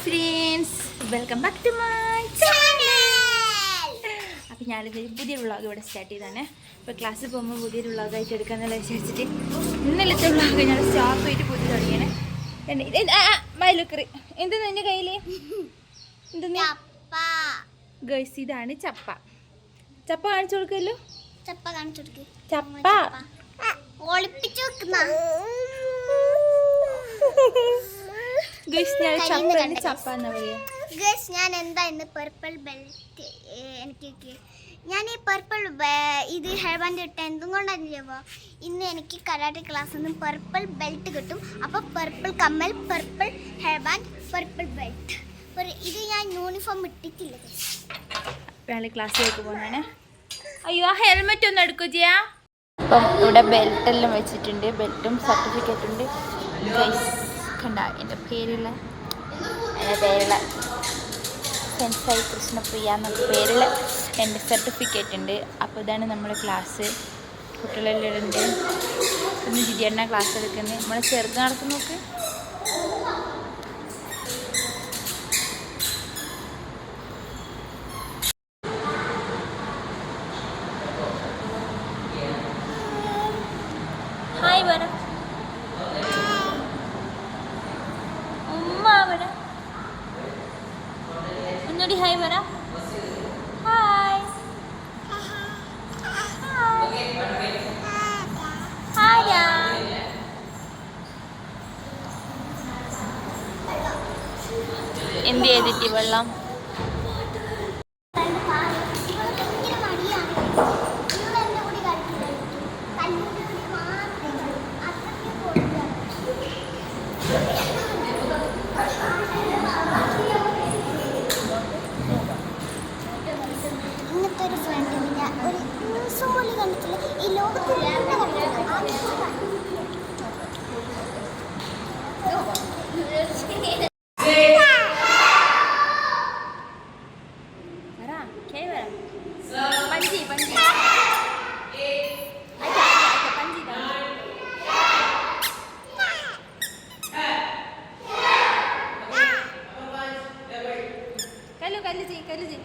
Friends, welcome back to my channel. അപ്പോൾ ഞാനിത് പുതിയൊരു വ്ളോഗ് ഇവിടെ സ്റ്റാർട്ട് ചെയ്താണ്. ഇപ്പോൾ ക്ലാസ്സിൽ പോകുമ്പോൾ പുതിയൊരു വ്ളോഗായിട്ട് എടുക്കാമെന്നുള്ള വിചാരിച്ചിട്ട് ഇന്നലത്തെ വ്ളോഗ് ഞാൻ സ്റ്റോപ്പ് ചെയ്തിട്ട് പുതിയ തുടങ്ങിയാണ്. മൈലുക്കറി എന്തെന്ന് എൻ്റെ കയ്യിൽ എന്തെന്ന് ഗൈസ്, ഇതാണ് ചപ്പ. ചപ്പ കാണിച്ചു കൊടുക്കല്ലോ. ചപ്പ കാണിച്ചു കൊടുക്ക്. ചപ്പ ഒളിപ്പിച്ചു വെക്കുന്ന ഞാൻ എന്താ ഇന്ന് പർപ്പിൾ ബെൽറ്റ് ഞാൻ ഈ പർപ്പിൾ ഇത് ഹെയർ ബാൻഡ് ഇട്ട എന്തും കൊണ്ടാണ് ഇന്ന് എനിക്ക് കരാട്ടെ ക്ലാസ്സിൽ നിന്ന് പർപ്പിൾ ബെൽറ്റ് കിട്ടും. അപ്പോൾ പർപ്പിൾ കമ്മൽ, purple hair band, purple belt. ഇത് ഞാൻ യൂണിഫോം ഇട്ടിട്ടില്ല. ക്ലാസ്സിലേക്ക് പോകുന്നതാണ്. അയ്യോ, ആ ഹെൽമെറ്റ് ഒന്ന് എടുക്കൂ ചെയ്യാ. അപ്പം ഇവിടെ ബെൽറ്റ് എല്ലാം വെച്ചിട്ടുണ്ട്. ബെൽറ്റും സർട്ടിഫിക്കറ്റ് ഉണ്ട്. കണ്ട എൻ്റെ പേരുള്ള സെൻസായി കൃഷ്ണപ്രിയ എന്നൊക്കെ പേരുള്ള എൻ്റെ സർട്ടിഫിക്കറ്റ് ഉണ്ട്. അപ്പോൾ ഇതാണ് നമ്മുടെ ക്ലാസ്. കുട്ടികളെല്ലാം ഉണ്ട്. ഇന്ന് ജിജിയണ്ണ ക്ലാസ് എടുക്കുന്നത്. നമ്മളെ ചെറുത് നടക്കുന്നു നോക്ക്. ഹായ് പറ ഒന്നുകൂടി ഹായ് പറ. Hi hi. എന്ത് ചെയ്തിട്ട് വെള്ളം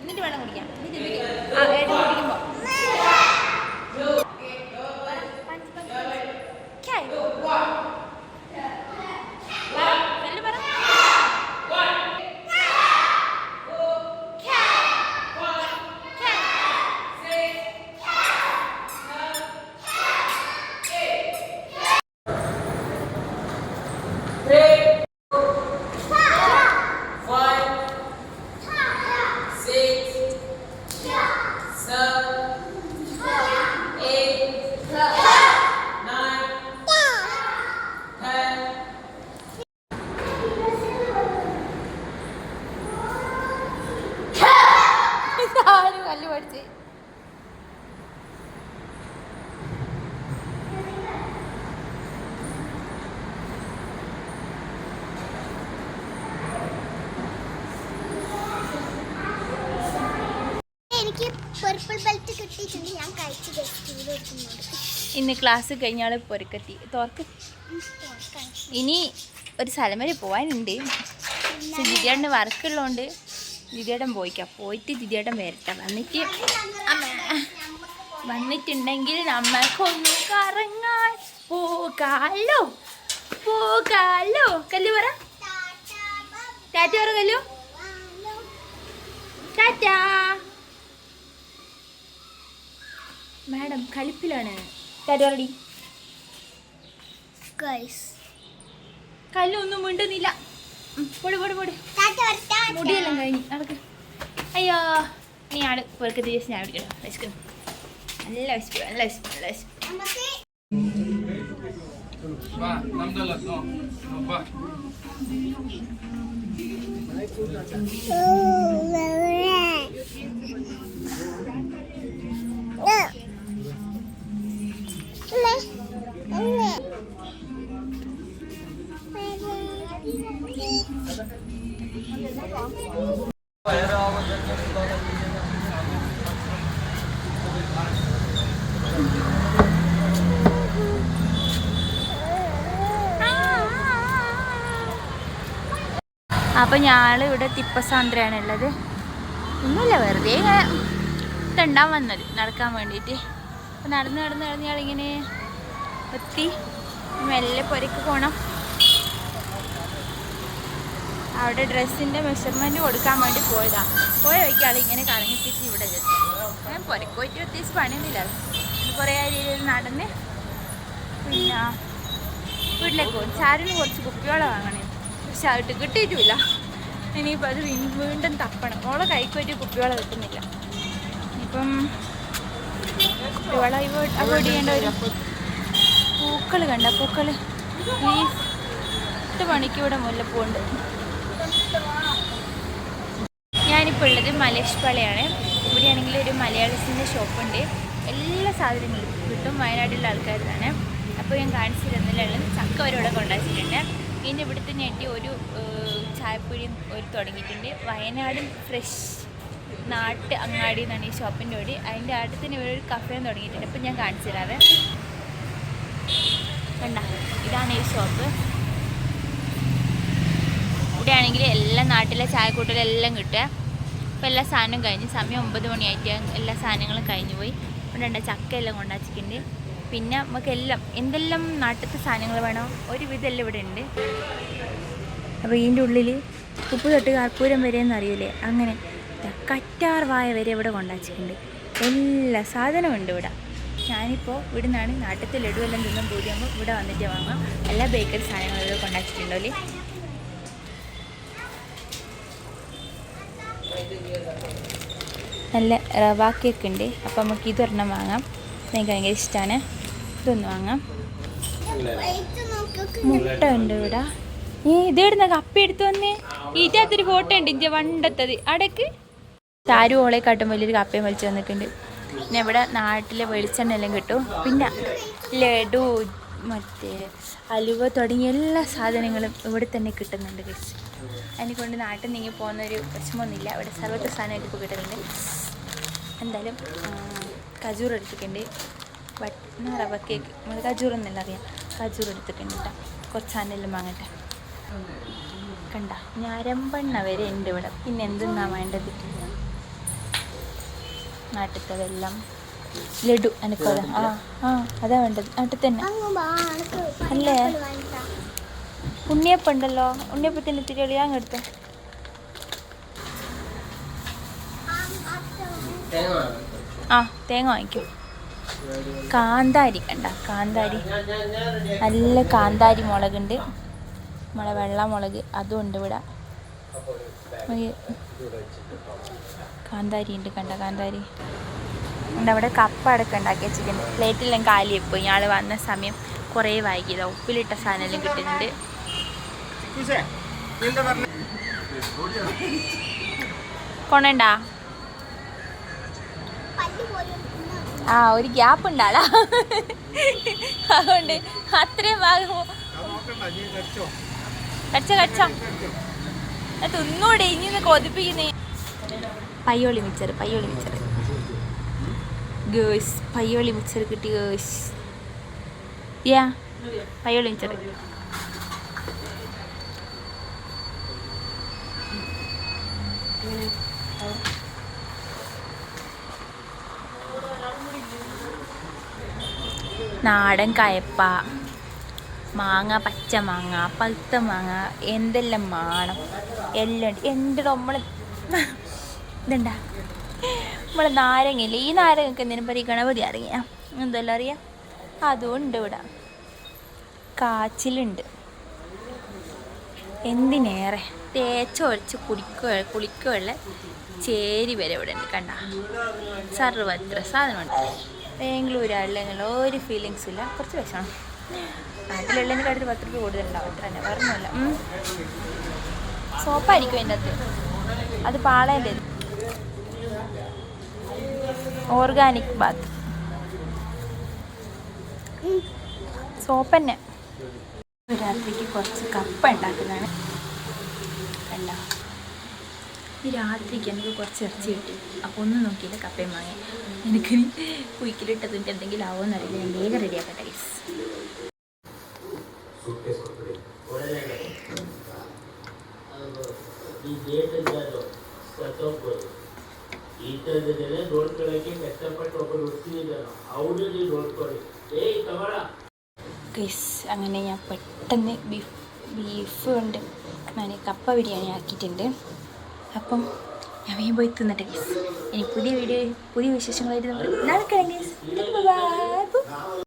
എന്നിട്ട് വെള്ളം കുടിക്കാം. കുടിക്കുമ്പോൾ കല്ല് പഠിച്ച് എനിക്ക് പർപ്പിൾ ബെൽറ്റ് കിട്ടിയിട്ടുണ്ട്. ഞാൻ കഴിച്ച് ഇന്ന് ക്ലാസ് കഴിഞ്ഞാൽ പൊരുക്കത്തി തോർക്ക്. ഇനി ഒരു സ്ഥലം വരെ പോകാനുണ്ട്. ജിജിയേട്ടന് വർക്കുള്ളതുകൊണ്ട് ജിജിയേട്ടൻ പോയിട്ട് ജിജിയേട്ടൻ വരട്ടെ. വന്നിട്ടുണ്ടെങ്കിൽ നമ്മൾക്കൊന്ന് കറങ്ങാൻ പോകാലോ. കല്ലു പറ ടാറ്റ പറ. കല്ലു ടാറ്റ. മാഡം കളിപ്പിലാണ്. ടാറ്റ പറടി. കല്ലു ഒന്നും മിണ്ടുന്നില്ല. മുടിയെല്ലാം കഴിഞ്ഞ് നടക്ക്. അയ്യോ, നീ ആട് പേർക്ക് ദിവസം ഞാൻ വിളിക്കണം. വിശക്കുന്നു, നല്ല വിശപ്പ്, നല്ല വിശപ്പ്, നല്ല വിശപ്പ്. അപ്പം ഞാൾ ഇവിടെ തിപ്പസാന്ദ്രയാണ് ഉള്ളത്. ഒന്നുമില്ല, വെറുതെ ഇങ്ങനെ ഇതുണ്ടാൻ വന്നത് നടക്കാൻ വേണ്ടിയിട്ട്. അപ്പം നടന്ന് ഞാളിങ്ങനെ എത്തി. മെല്ലെ പുരക്ക് പോകണം. അവിടെ ഡ്രസ്സിൻ്റെ മെഷർമെൻറ്റ് കൊടുക്കാൻ വേണ്ടി പോയതാണ്. പോയ വയ്ക്കാൾ ഇങ്ങനെ കറങ്ങിത്തിരിച്ച് ഇവിടെ എത്തി. ഞാൻ പുരക്ക് പോയിട്ട് പ്രത്യേകിച്ച് പണിയൊന്നുമില്ല. കുറേ രീതിയിൽ നടന്ന് പിന്നെ വീട്ടിലേക്ക് പോകും. ചാരിന് കുറച്ച് കുപ്പിവെള്ളം വാങ്ങണേ, പക്ഷെ അത് കിട്ടിയിട്ടുമില്ല. ഇനിയിപ്പോൾ അത് വീണ്ടും തപ്പണം. ഓളെ കൈക്ക് പറ്റിയ കുപ്പിവെള്ളം കിട്ടുന്നില്ല. ഇപ്പം കുപ്പിവെള്ളം അവോയ്ഡ് ചെയ്യേണ്ട വരും. പൂക്കൾ കണ്ട പൂക്കൾ ഈ 8 മണിക്ക് ഇവിടെ മുല്ലപ്പൂണ്ട്. ഞാനിപ്പോൾ ഉള്ളത് മലേഷ് പാളയാണ്. ഇവിടെയാണെങ്കിൽ ഒരു മലയാളീസിൻ്റെ ഷോപ്പുണ്ട്. എല്ലാ സാധനങ്ങളും കിട്ടും. വയനാട്ടിലെ ആൾക്കാരാണ്. അപ്പോൾ ഞാൻ കാണിച്ചു തരുന്നില്ലുള്ളത് ചക്ക അവരിവിടെ കൊണ്ടുവച്ചിട്ടുണ്ട്. ഇതിൻ്റെ ഇവിടുത്തെ ഞെട്ടി ഒരു ചായപ്പൊടിയും ഒരു തുടങ്ങിയിട്ടുണ്ട്. വയനാടൻ ഫ്രഷ് നാട്ട് അങ്ങാടി എന്നാണ് ഈ ഷോപ്പിൻ്റെ ഓടി. അതിൻ്റെ അടുത്തിന് ഇവിടെ ഒരു കഫേയും തുടങ്ങിയിട്ടുണ്ട്. അപ്പോൾ ഞാൻ കാണിച്ചു തരാവേ. കണ്ട, ഇതാണ് ഈ ഷോപ്പ്. ഇവിടെയാണെങ്കിൽ എല്ലാ നാട്ടിലെ ചായക്കൂട്ടലെല്ലാം കിട്ടുക. അപ്പോൾ എല്ലാ സാധനവും കഴിഞ്ഞ് സമയം 9 മണിയായിട്ട് എല്ലാ സാധനങ്ങളും കഴിഞ്ഞു പോയി. ഇവിടെ ചക്ക എല്ലാം കൊണ്ടുവച്ചിട്ടുണ്ട്. പിന്നെ നമുക്കെല്ലാം എന്തെല്ലാം നാട്ടിലത്തെ സാധനങ്ങൾ വേണോ ഒരുവിധം എല്ലാം ഇവിടെ ഉണ്ട്. അപ്പോൾ ഇതിൻ്റെ ഉള്ളിൽ ഉപ്പ് തൊട്ട് കർപ്പൂരം വരെ എന്നറിയില്ലേ, അങ്ങനെ കറ്റാർ വായ വരെ ഇവിടെ കൊണ്ടുവച്ചിട്ടുണ്ട്. എല്ലാ സാധനവും ഉണ്ട് ഇവിടെ. ഞാനിപ്പോൾ ഇവിടെ നിന്നാണ് നാട്ടിലത്തെ ലഡുവെല്ലാം തിന്നും പൂതിയാകുമ്പോൾ ഇവിടെ വന്നിട്ട് വാങ്ങാം. എല്ലാ ബേക്കറി സാധനങ്ങളും കൊണ്ടുവച്ചിട്ടുണ്ടോ അല്ലേ. നല്ല റവ കേക്ക് ഉണ്ട്. അപ്പോൾ നമുക്ക് ഇതൊരെണ്ണം വാങ്ങാം. എനിക്ക് ഭയങ്കര ഇഷ്ടമാണ്. ഇതൊന്ന് വാങ്ങാം. മുട്ട ഉണ്ട് ഇവിടെ. ഇതെടുന്ന കപ്പി എടുത്തു വന്നേ. ഈറ്റാത്തൊരു ഫോട്ടോ ഉണ്ട് ഇഞ്ച വണ്ടത്തത് അടക്ക്. താരും ഓളെ കാട്ടും വലിയൊരു കപ്പയും വലിച്ചു വന്നിട്ടുണ്ട്. പിന്നെ ഇവിടെ നാട്ടിലെ വെളിച്ചെണ്ണ എല്ലാം കിട്ടും. പിന്നെ ലഡു മറ്റേ അലുവ തുടങ്ങിയ എല്ലാ സാധനങ്ങളും ഇവിടെ തന്നെ കിട്ടുന്നുണ്ട്. ഗൈസ്, അതിനെക്കൊണ്ട് നാട്ടിൽ നീങ്ങി പോകുന്നൊരു വിഷമമൊന്നുമില്ല. ഇവിടെ സർവ്വത്തെ സാധനമായിട്ട് ഇപ്പോൾ കിട്ടുന്നുണ്ട്. എന്തായാലും കജൂർ എടുത്തിട്ടുണ്ട്. റവ കേക്ക് നമ്മൾ കജൂർ എന്നല്ല അറിയാം. കജൂർ എടുത്തിട്ടുണ്ട് കേട്ടോ. കുറച്ച് സാധനമെല്ലാം വാങ്ങട്ടെ. കണ്ട ഞരമ്പെണ്ണ വരെ ഉണ്ട് ഇവിടെ. പിന്നെ എന്തെന്നാ വേണ്ടത്? നാട്ടിലത്തെ വെള്ളം ലഡു എനിക്കോല അതാ വേണ്ടത്. നാട്ടിൽ തന്നെ അല്ലേ. ഉണ്ണിയപ്പം ഉണ്ടല്ലോ. ഉണ്ണിയപ്പത്തിന് ഇത്തിരി എളിയാങ് എടുത്തോ. തേങ്ങ വാങ്ങിക്കും. കാന്താരി കണ്ട, കാന്താരി നല്ല കാന്താരി മുളകുണ്ട്. നമ്മളെ വെള്ള മുളക് അതും ഉണ്ട് ഇവിടെ. കാന്താരി ഉണ്ട് കണ്ട, കാന്താരി ഉണ്ട്. അവിടെ കപ്പ അടക്കം ഉണ്ടാക്കി വെച്ചിട്ടുണ്ട്. പ്ലേറ്റെല്ലാം കാലിയപ്പോൾ ഇയാൾ വന്ന സമയം കുറേ വൈകിയതാ. ഉപ്പിലിട്ട സാധനമെല്ലാം കിട്ടുന്നുണ്ട്. കൊണ്ടണ്ടാ ഒരു ഗ്യാപ്പ് ഉണ്ടാടാ. അതുകൊണ്ട് അത്രയും ഭാഗമോ കടിച്ചോ തിന്നൂടെ ഇനി കൊതിപ്പിക്കുന്നേ. പയ്യോളി മിച്ചർ ഗേഴ്സ്, പയ്യോളി മിച്ചർ കിട്ടി ഗേഴ്സ്. പയ്യോളി മിച്ചർ നാടൻ കയപ്പ, മാങ്ങ, പച്ച മാങ്ങ, പഴുത്ത മാങ്ങ, എന്തെല്ലാം മാണം എല്ലാം ഉണ്ട്. എൻ്റെ നമ്മൾ ഇതുണ്ടാ നമ്മളെ നാരങ്ങയില്ലേ, ഈ നാരങ്ങക്ക് എന്തെങ്കിലും പറയും ഗണപതി നാരങ്ങ എന്തെല്ലാം അറിയാം. അതും ഉണ്ട് ഇവിടെ. കാച്ചിലുണ്ട്. എന്തിനേറെ തേച്ചൊഴിച്ച് കുളിക്കുകയുള്ള ചേരി വരെ ഇവിടെ ഉണ്ട്. കണ്ട സർവത്ര സാധനമുണ്ട്. ബാംഗ്ലൂരാണെങ്കിൽ ഒരു ഫീലിങ്സും ഇല്ല. കുറച്ച് വിഷമാണ്. നാട്ടിലുള്ളതിൻ്റെ കാര്യത്തിൽ 10 രൂപ കൂടുതലുണ്ടാവും. അത്ര തന്നെ പറഞ്ഞില്ല. സോപ്പായിരിക്കും എൻ്റെ അകത്ത്. അത് പാളേൻ്റെ ഓർഗാനിക് ബാത്ത് സോപ്പ് തന്നെ. രാത്രിക്ക് കുറച്ച് കപ്പ ഉണ്ടാക്കുന്നതാണ്. കണ്ട ഈ രാത്രിക്ക് എനിക്ക് കുറച്ച് ഇറച്ചി കിട്ടി. അപ്പോൾ ഒന്നും നോക്കിയില്ല, കപ്പയും വാങ്ങി. എനിക്ക് കുയിക്കിലിട്ടതിൻ്റെ എന്തെങ്കിലും ആവുമെന്നറിയില്ല. ഞാൻ വേഗം റെഡിയാക്കട്ടെ ഗൈസ്. ഗൈസ് അങ്ങനെ ഞാൻ പെട്ടെന്ന് ബീഫ് കൊണ്ട് ഞാൻ കപ്പ ബിരിയാണി ആക്കിയിട്ടുണ്ട്. അപ്പം ഞാൻ വേഗം പോയി തിന്നിട്ട് ഗൈസ്. ഇനി പുതിയ വിശേഷങ്ങളായിട്ട് നമ്മൾ നടക്കണം ഗൈസ്. ബൈ.